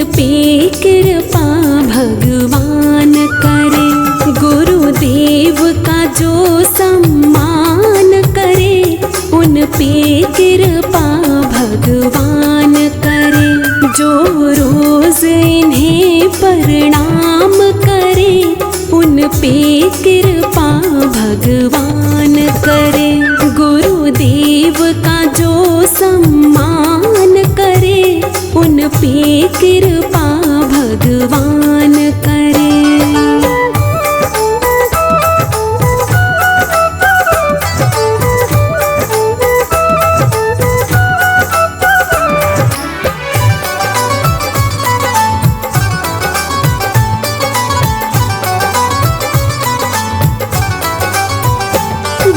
पे कृपा भगवान करे। गुरुदेव का जो सम्मान करे, उन पे कृपा भगवान करे। जो रोज इन्हें प्रणाम करे, उन पे कृपा भगवान करे। गुरुदेव का जो सम्मान करे, उन पे कृपा भगवान करे।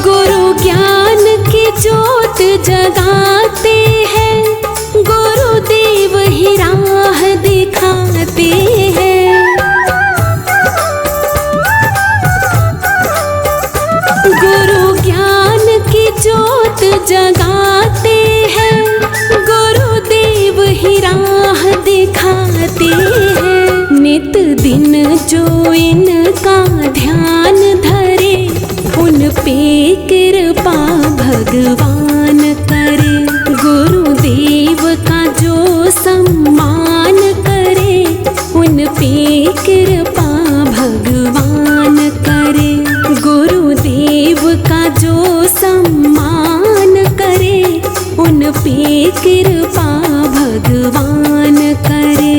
गुरु ज्ञान की ज्योत जगाते हैं, गुरुदेव ही राह दिखाते हैं। गुरु ज्ञान की ज्योत जगाते हैं, गुरुदेव ही राह दिखाते हैं। नित दिन जो इनका ध्यान धरे, उन पे कृपा भगवान करे। गुरुदेव का जो सम्मान करे, उन पे कृपा भगवान करे। गुरुदेव का जो सम्मान करे, उन पे कृपा भगवान करे।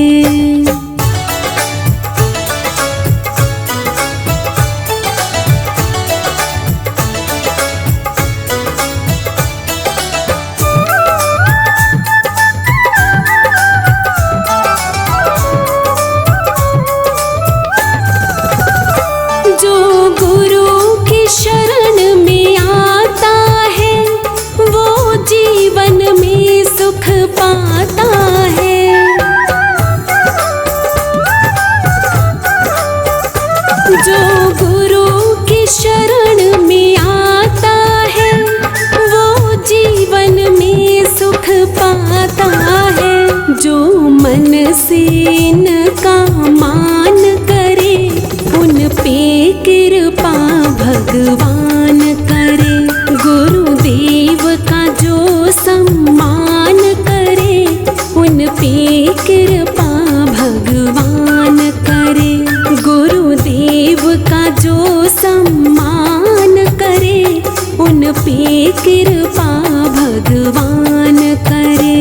पाता है। जो गुरु की शरण में आता है, वो जीवन में सुख पाता है। जो मन से इनका मान करे, उन पे कृपा भगवान करे। गुरुदेव का जो सम्मान करे, उन पे कृपा भगवान करे। गुरुदेव का जो सम्मान करे, उन पे कृपा भगवान करे।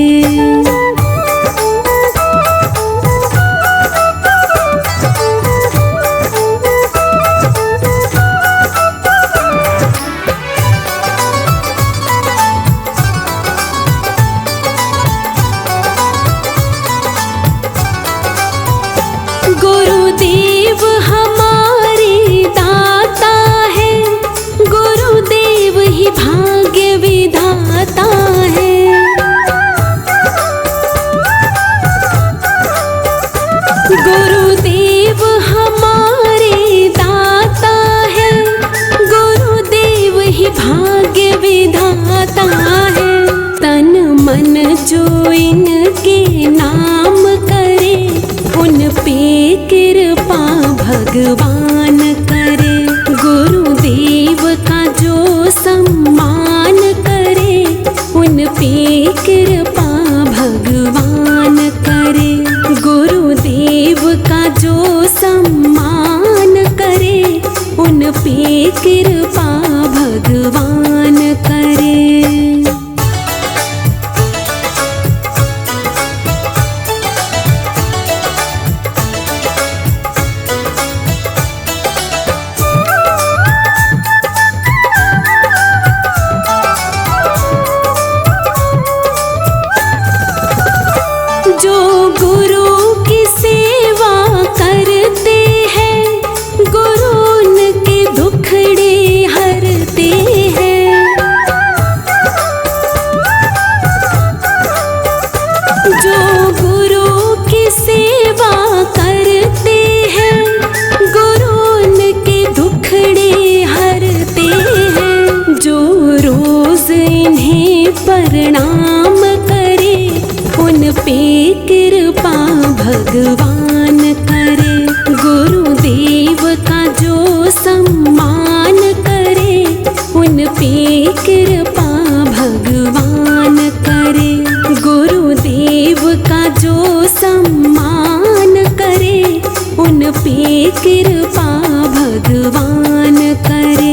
गुरुदेव हमारे दाता है, गुरुदेव ही भाग्य विधाता है। गुरुदेव हमारे दाता है, गुरुदेव ही भाग्य विधाता है। तन मन जो इनके नाम करे, उन पे कृपा भगवान करे। गुरुदेव का जो सम्मान करे, उन पे कृपा भगवान करे। गुरुदेव का जो सम्मान करे, उन पे कृपा भगवान करे। जो गुरु की सेवा करते हैं, गुरु उनके दुखड़े हरते हैं। भगवान करे। गुरुदेव का जो सम्मान करे, उन पे कृपा भगवान करे। गुरुदेव का जो सम्मान करे, उन पे कृपा भगवान करे।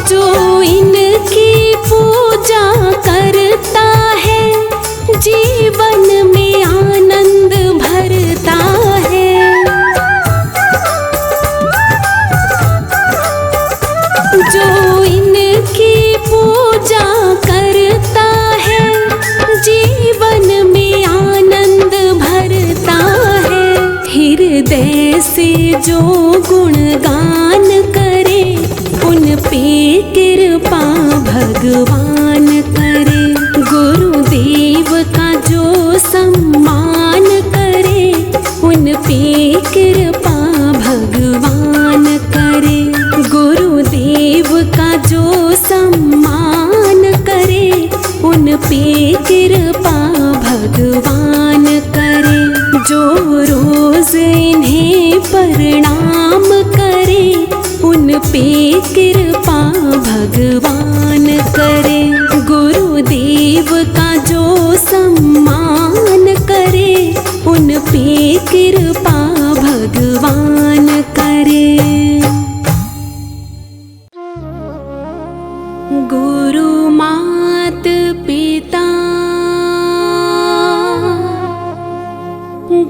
जो इनकी पूजा करता है, जीवन में आनंद भरता है। जो इनकी पूजा करता है, जीवन में आनंद भरता है। हृदय से जो गुणगान करे, उन पे कृपा भगवान करे। गुरुदेव का जो सम्मान करे, उन पे कृपा भगवान करे। गुरुदेव का जो सम्मान करे, उन पे कृपा भगवान करे। जो रोज इन्हें प्रणाम करे, उन पे कृपा भगवान करे। गुरुदेव का जो सम्मान करे, उन पे कृपा भगवान करे। गुरु मात पिता,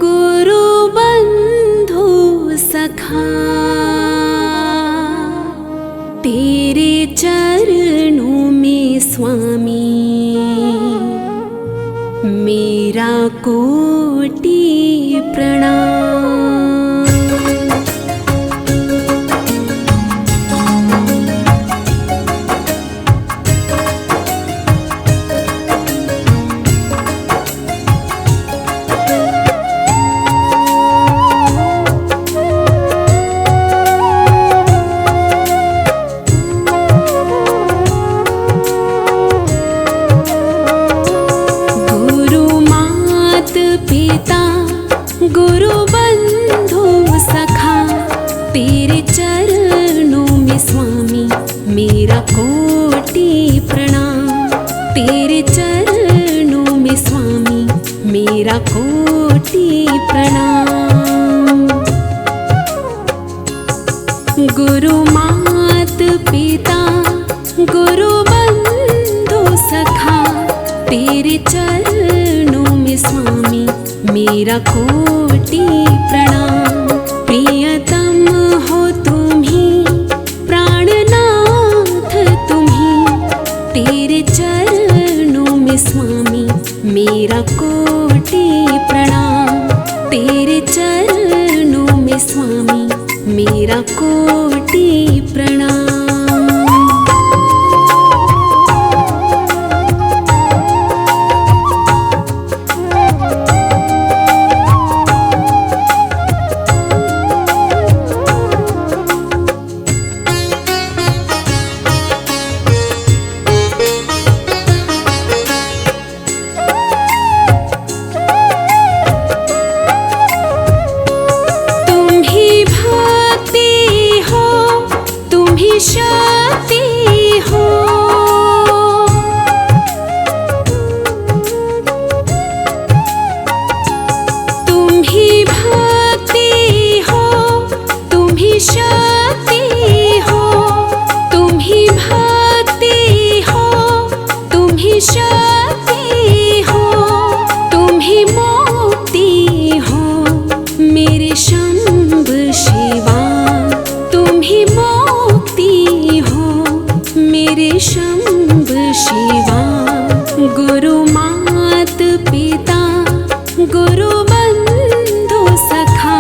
गुरु बंधु सखा, तेरे चरणों में स्वामी मेरा कोटि प्रणाम। गुरु बंधु सखा, तेरे चरणों में स्वामी मेरा कोटि प्रणाम। तेरे चरणों में स्वामी मेरा कोटि प्रणाम। गुरु मात पिता, गुरु बंधु सखा, तेरे चरणों में स्वामी मेरा कोटि प्रणाम। प्रियतम हो तुम्ही, प्राणनाथ तुम्ही, तेरे चरणों में स्वामी मेरा कोटि प्रणाम। तेरे चरणों में स्वामी मेरा कोटि प्रणाम। शक्ति हो, तुम ही भक्ति हो, तुम ही शक्ति हो, तुम ही भक्ति हो, तुम ही शक्ति हो, तुम ही मुक्ति हो मेरे शंभ शिवा। तुम ही मेरे शंभ शिवा। गुरु मात पिता, गुरु बंधु सखा,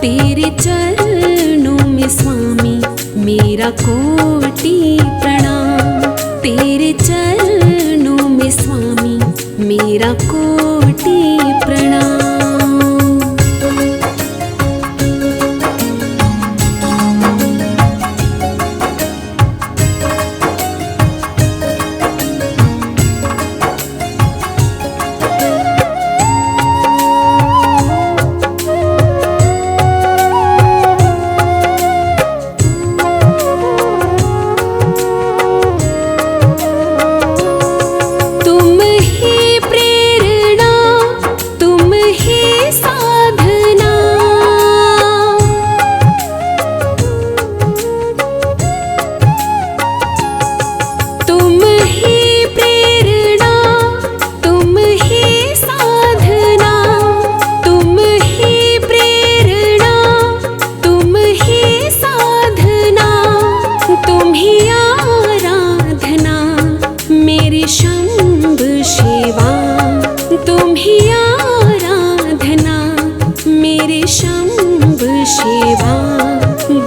तेरे चरणों में स्वामी मेरा कोटि प्रणाम। तेरे चरणों में स्वामी मेरा कोटि प्रणाम।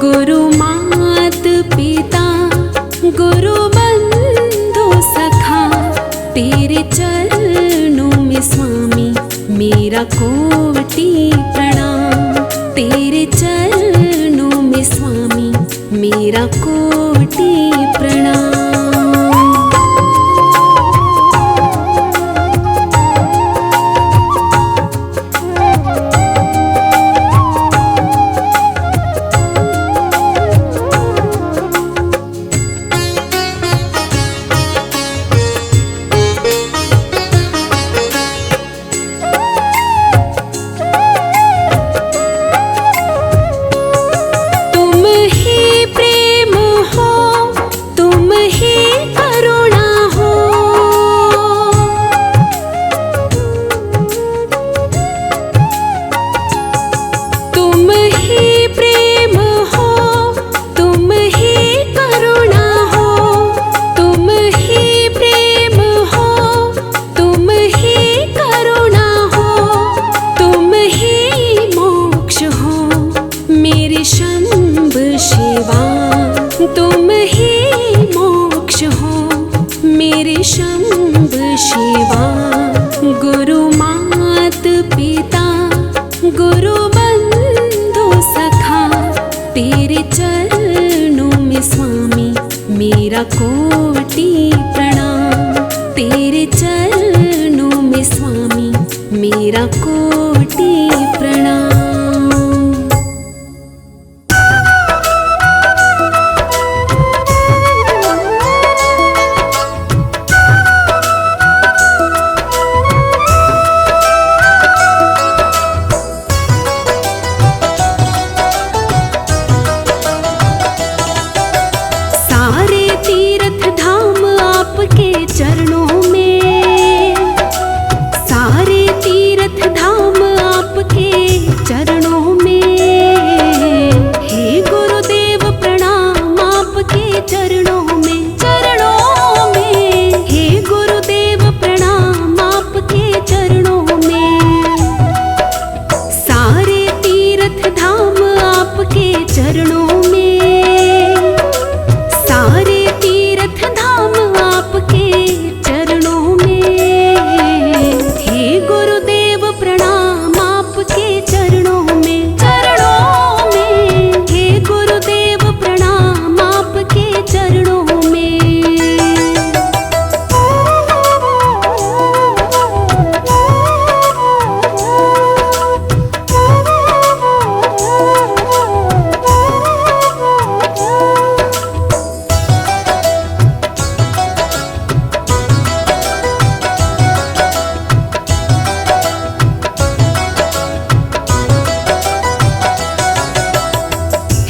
गुरु मात पिता गुरु बंधु सखा, तेरे चरणों में स्वामी मेरा कोटि प्रणाम। तेरे चरणों में स्वामी मेरा कोटि प्रणाम। तुम ही मोक्ष हो मेरे शंभ शिवा। गुरु मात पिता गुरु बंधु सखा, तेरे चरणों में स्वामी मेरा कोटि प्रणाम। तेरे चरणों में स्वामी मेरा कोटि प्रणाम। चरणों में सारे तीर्थ धाम आपके चरणों में, हे गुरुदेव प्रणाम आपके चरणों में। चरणों में हे गुरुदेव प्रणाम आपके चरणों में। सारे तीर्थ धाम आपके चरणों में, सारे तीर्थ धाम आपके चरणों में। हे गुरुदेव प्रणाम आपके चरणों में। चरणों में हे गुरुदेव प्रणाम आपके चरणों में।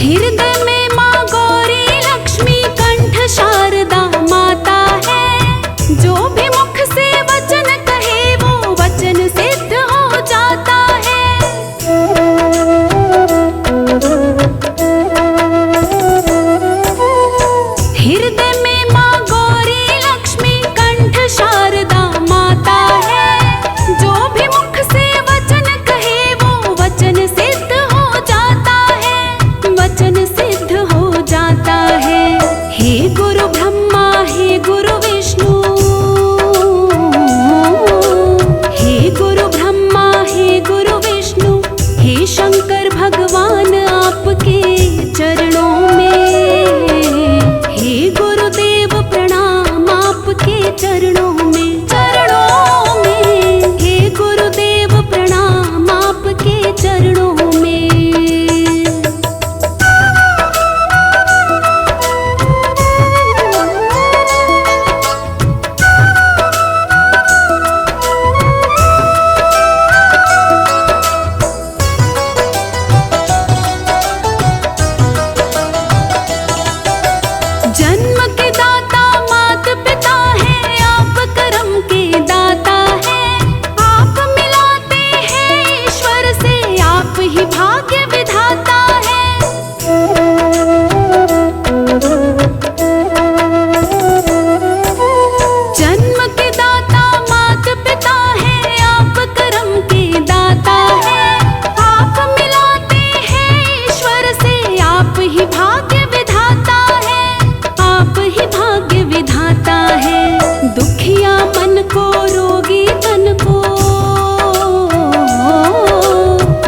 हृदय में माँ गौरी लक्ष्मी कंठ शारदा माता है। जो भी मुख से वचन कहे वो वचन सिद्ध हो जाता है। हृदय में माँ गौरी लक्ष्मी कंठ शारदा माता है। जो भी मुख से वचन कहे वो वचन सिद्ध हो जाता है। वचन चरणों में, चरणों में। हे गुरुदेव प्रणाम आपके चरणों में। जन्म के दाता मात पिता है, आप कर्म के दाता है। आप मिलाते हैं ईश्वर से, आप ही भाग्य विधाता है। जन्म के दाता मात पिता है, आप कर्म के दाता है। आप मिलाते हैं ईश्वर से, आप ही भाग्य विधाता है। आप ही भाग्य विधाता है। दुखिया मन को रोगी तन को,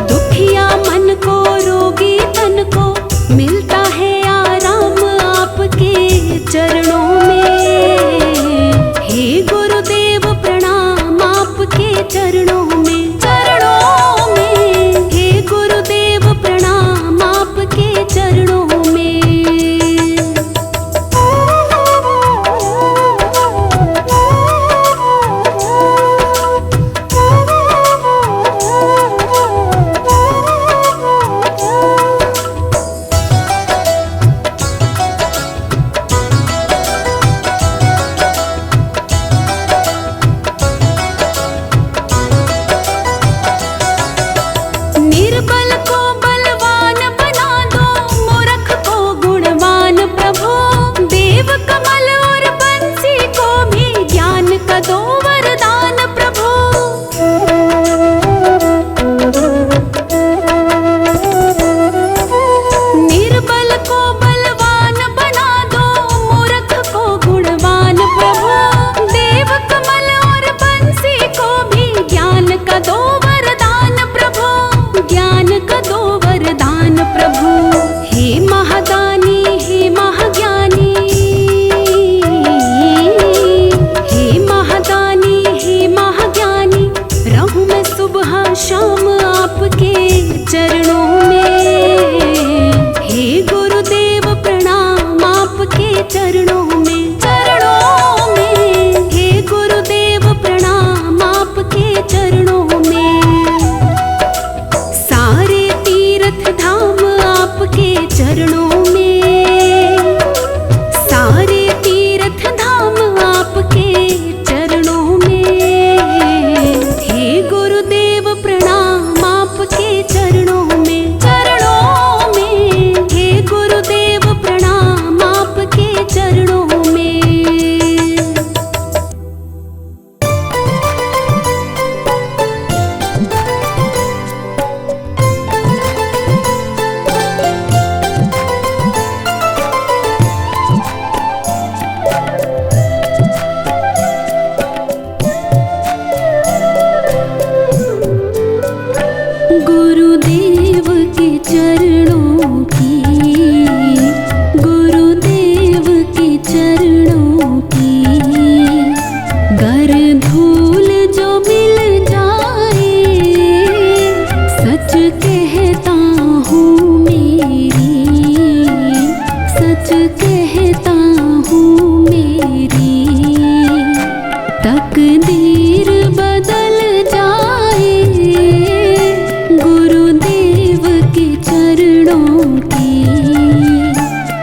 दुखिया मन को रोगी तन को मिलता है आराम आपके चरणों में। हे गुरुदेव प्रणाम आपके चरणों में, चरणों में। हे गुरुदेव प्रणाम आपके चरणों में। निर्बल को बलवान बना दो, मूर्ख को गुणवान प्रभु। देव कमल और बंसी को भी ज्ञान का दो वरदान प्रभु। निर्बल को बलवान बना दो, मूर्ख को गुणवान प्रभु। देव कमल और बंसी को भी ज्ञान का दो वरदान प्रभु, ज्ञान का दो वरदान प्रभु। हे महादानी हे महाज्ञानी, हे महादानी हे महाज्ञानी। रहूं मैं सुबह शाम आपके चरणों में। हे गुरुदेव प्रणाम आपके चरणों में, चरणों में। हे गुरुदेव प्रणाम आपके चरणों में। सारे तीर्थ धाम आपके चरणों में, सारे तीर्थ धाम आपके चरणों में। हे गुरुदेव प्रणाम आपके चरणों में, चरणों में। हे गुरुदेव प्रणाम आपके चरणों में। गुरुदेव के चरणों की, गुरुदेव के चरणों की। गर धूल जो मिल जाए, सच कहता हूँ मेरी, सच कहता हूँ मेरी। तकदीर बदल जाए, गुरुदेव के चरणों की।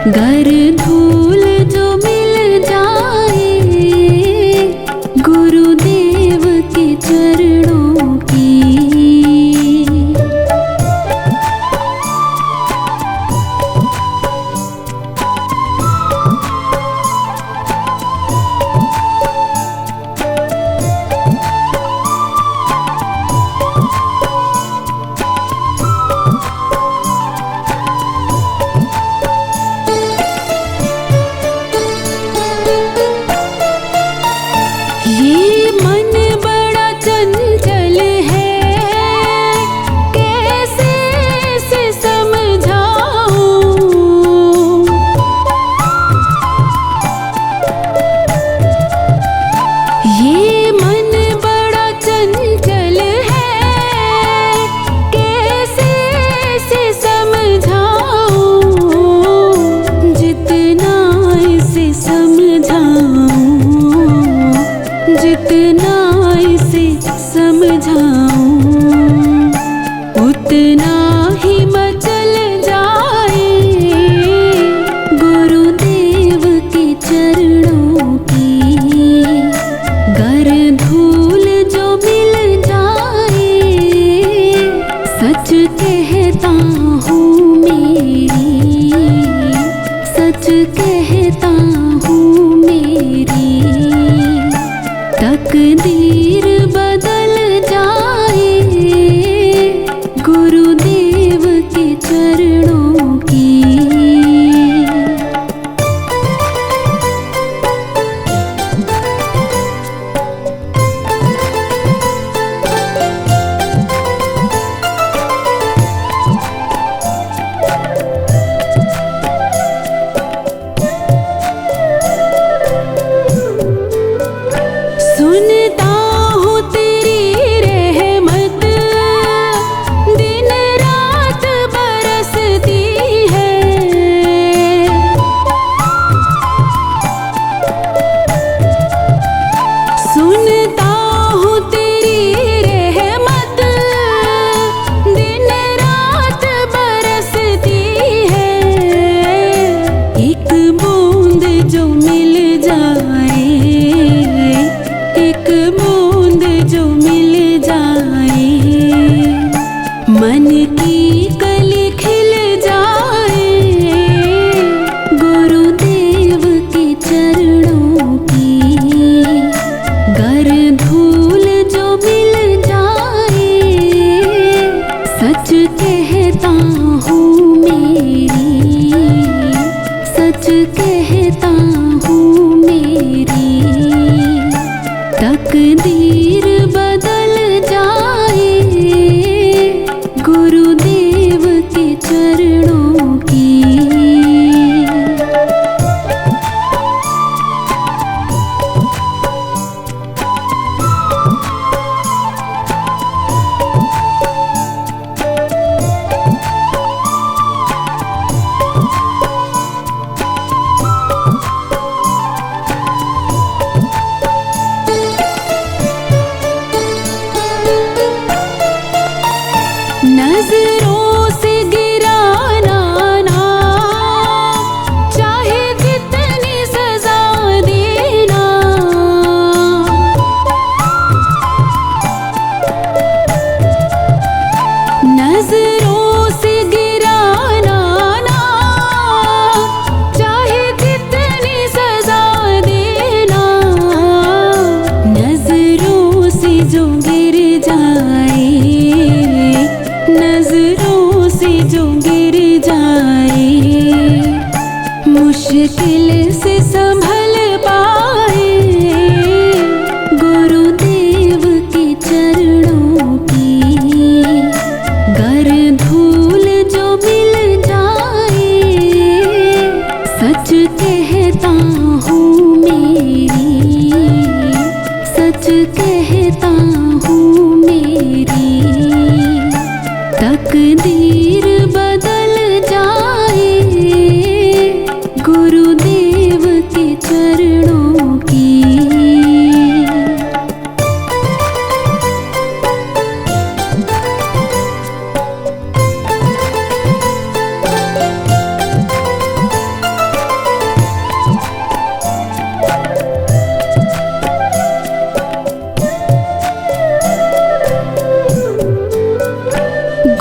गर धूल जो मिल जाए, गुरुदेव के चरणों की। मुश्किल से संभल पाए गुरुदेव के चरणों की। गर धूल जो मिल जाए, सच कहता हूँ मेरी, सच कहता हूँ मेरी तकदीर बदल जाए गुरुदेव के चरणों की।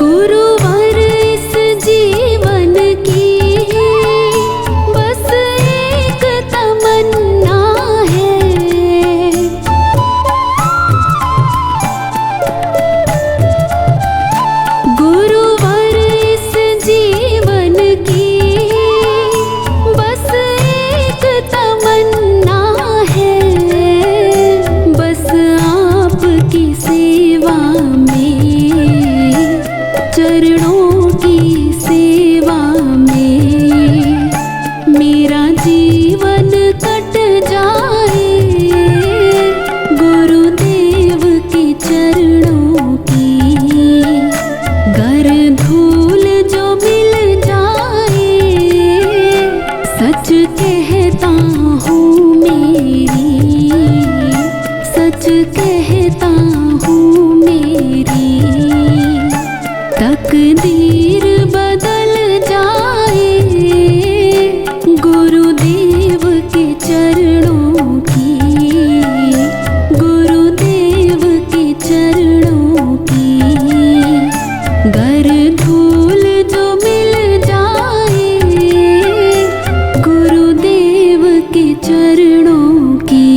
गुरुवर इस जीवन की बस एक तमन्ना है। गुरुवर इस जीवन की बस एक तमन्ना है। बस आपकी सेवा में, चरणों की सेवा में मेरा जीवन कट जाए गुरुदेव के चरणों की। गर धूल जो मिल जाए, सच कहता हूँ मेरी, सच कहता हूँ मेरी तकदीर बदल जाए गुरुदेव के चरणों की। गुरुदेव के चरणों की। गर धूल जो मिल जाए गुरुदेव के चरणों की।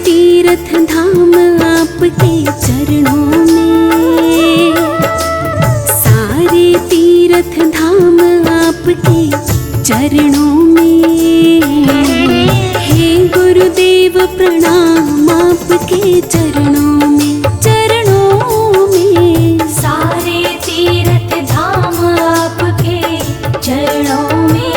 तीर्थ धाम आपके चरणों में, सारे तीर्थ धाम आपके चरणों में। हे गुरुदेव प्रणाम आपके चरणों में, चरणों में। सारे तीर्थ धाम आपके चरणों में।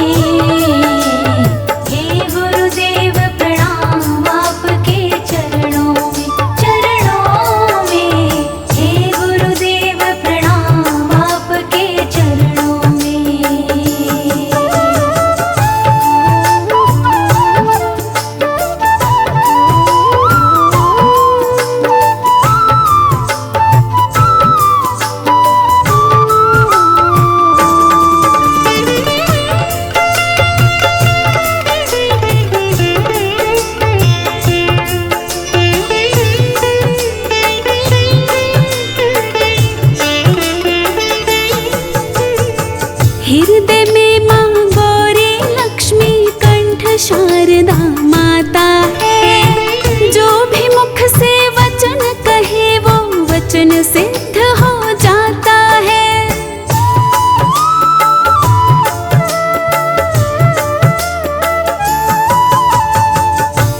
हृदय में माँ गौरी लक्ष्मी कंठ शारदा माता है। जो भी मुख से वचन कहे वो वचन सिद्ध हो जाता है।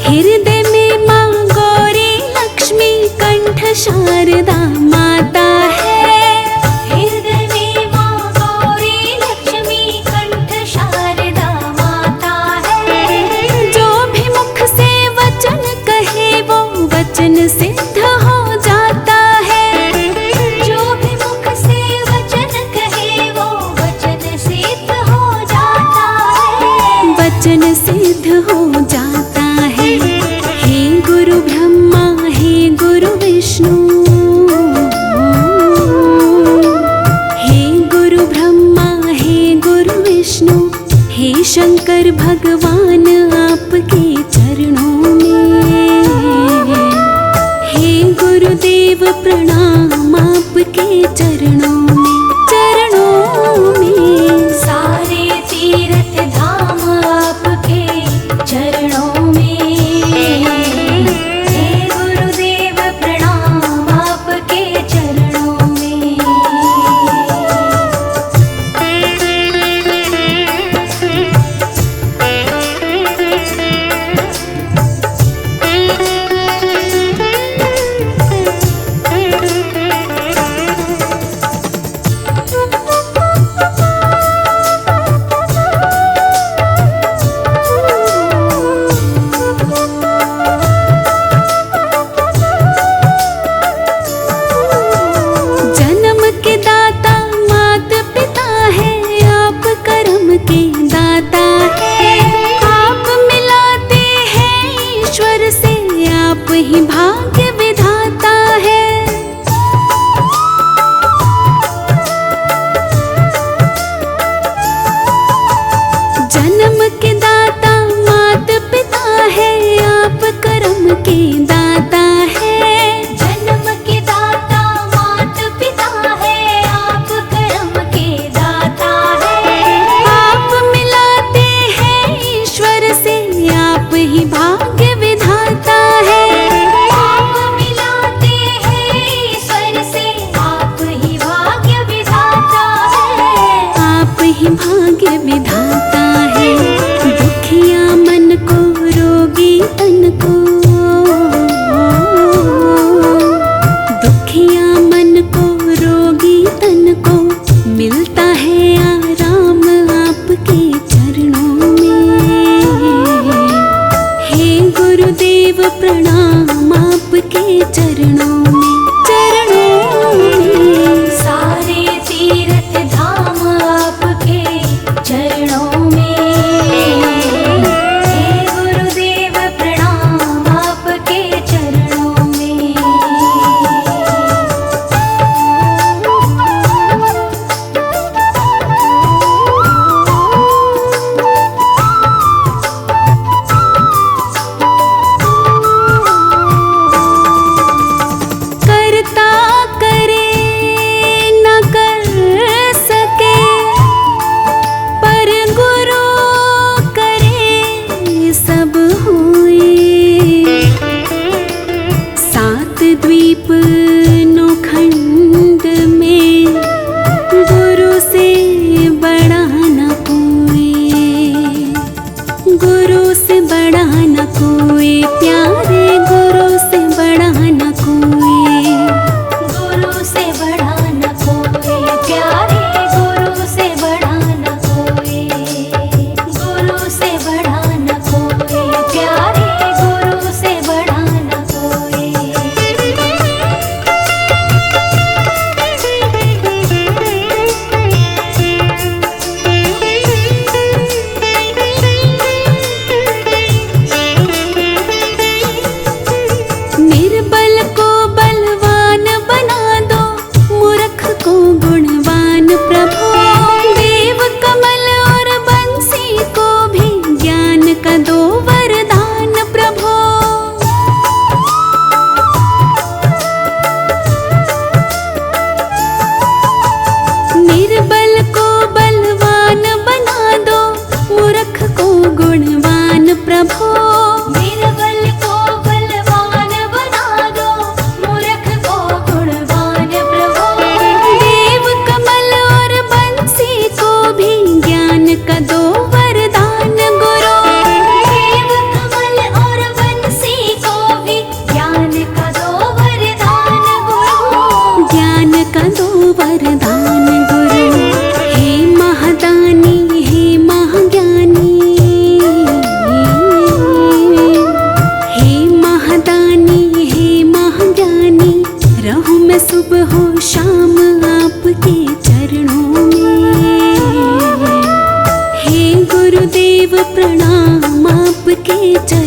हृदय में माँ गौरी लक्ष्मी कंठ शारदा माता है। वचन सिद्ध हो जाता है। भगवान आपके चरणों में। हे गुरुदेव प्रणाम आपके चरणों में, चरणों में। सारे तीर्थ धाम आपके चरणों में। हे गुरुदेव प्रणाम आपके चरणों में। जन्म के दाता मात पिता है, आप कर्म के दाता है। आप मिलाते हैं ईश्वर से, आप ही भाग्य विधाता है। जन्म के दाता मात पिता है, आप कर्म के दाता है। जन्म के दाता मात पिता है, आप कर्म के दाता है। आप मिलाते हैं ईश्वर से, आप ही भाग्य विधाता है। आप मिलाते हैं ईश्वर से, आप ही भाग्य विधाता है। आप ही भाग्य विधाता है। दुखिया मन को, रोगी तन को, दुखिया मन को, रोगी तन को मिलता है आराम आपके चरणों में। हे गुरुदेव प्रणाम आपके चरणों में, चरणों में। सारे तीर्थ धाम आपके चरणों में। हे गुरुदेव प्रणाम आपके चरणों में। करता करे न कर सके, पर गुरु करे सब हुए। सात द्वीप नौ खंड में, गुरु से बड़ा न कोई, गुरु से बड़ा न कोई, प्यारे गुरु से बड़ा न कोई। गुरु से बड़ा न कोई, प्यारे गुरु से बड़ा न कोई। गुरु से बड़ा न कोई, प्यारे गुरु से बड़ा न कोई। निर्बल को बलवान बना दो, मूर्ख को गुणवान प्रभु। देव कमल और बंसी को भी ज्ञान का दो वरदान प्रभु। निर्बल को बलवान बना दो, मूर्ख को गुणवान प्रभु। निर्बल को बलवान बना दो, मूर्ख को गुणवान प्रभु। देव कमल और बंसी को भी ज्ञान का दो वरदान गुरु। देव कमल और बंसी को भी ज्ञान का दो वरदान गुरु। ज्ञान का दो वरदान गुरु। हे महादानी, हे महाज्ञानी, हे महादानी, हे महाज्ञानी। रहूं मैं सुबह हो शाम आपके चरणों में। हे गुरुदेव प्रणाम आपके चरणों